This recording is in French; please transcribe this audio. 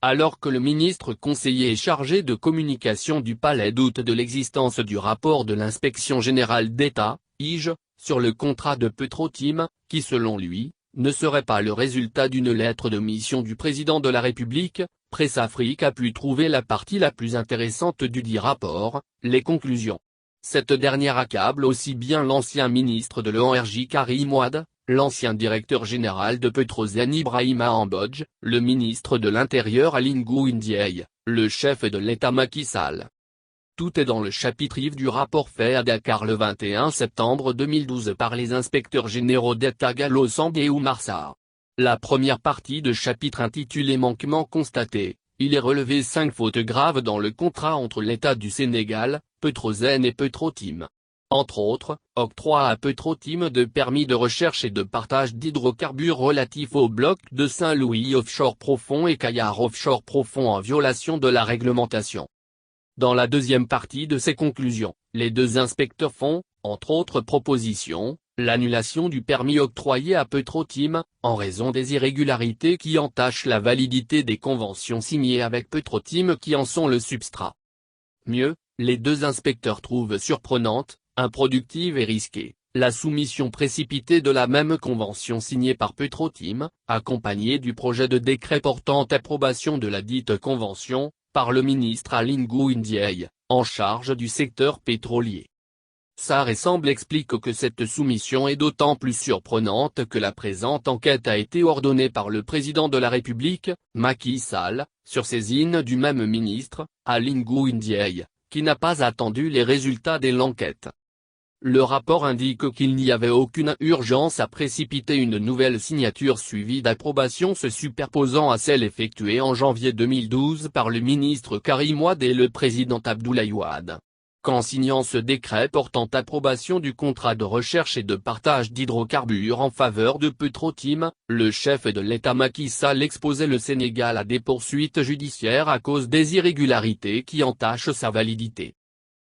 Alors que le ministre conseiller et chargé de communication du palais doute de l'existence du rapport de l'inspection générale d'État, IGE, sur le contrat de Petro-Tim, qui selon lui, ne serait pas le résultat d'une lettre de mission du président de la République, Presse Afrique a pu trouver la partie la plus intéressante dudit rapport, les conclusions. Cette dernière accable aussi bien l'ancien ministre de l'ENRJ Karim Wade, l'ancien directeur général de Petrosen Ibrahima Ambodj, le ministre de l'Intérieur Aly Ngouille Ndiaye, le chef de l'État Macky Sall. Tout est dans le chapitre IV du rapport fait à Dakar le 21 septembre 2012 par les inspecteurs généraux d'État Gallo Samb et Oumar Sarr. La première partie de chapitre intitulée Manquements constatés, il est relevé 5 fautes graves dans le contrat entre l'État du Sénégal, Petrosen et Petro-Tim. Entre autres, octroi à Petro-Tim de permis de recherche et de partage d'hydrocarbures relatifs au bloc de Saint-Louis offshore profond et Caillard offshore profond en violation de la réglementation. Dans la deuxième partie de ces conclusions, les deux inspecteurs font, entre autres propositions, l'annulation du permis octroyé à Petro-Tim, en raison des irrégularités qui entachent la validité des conventions signées avec Petro-Tim qui en sont le substrat. Mieux, les deux inspecteurs trouvent surprenante, improductive et risquée, la soumission précipitée de la même convention signée par Petro-Tim, accompagnée du projet de décret portant approbation de la dite convention, par le ministre Aly Ngouille Ndiaye, en charge du secteur pétrolier. Sarr et Samb explique que cette soumission est d'autant plus surprenante que la présente enquête a été ordonnée par le président de la République, Macky Sall, sur saisine du même ministre, Aly Ngouille Ndiaye, qui n'a pas attendu les résultats de l'enquête. Le rapport indique qu'il n'y avait aucune urgence à précipiter une nouvelle signature suivie d'approbation se superposant à celle effectuée en janvier 2012 par le ministre Karim Wade et le président Abdoulaye Wade. Qu'en signant ce décret portant approbation du contrat de recherche et de partage d'hydrocarbures en faveur de Petro-Tim, le chef de l'État Macky Sall exposait le Sénégal à des poursuites judiciaires à cause des irrégularités qui entachent sa validité.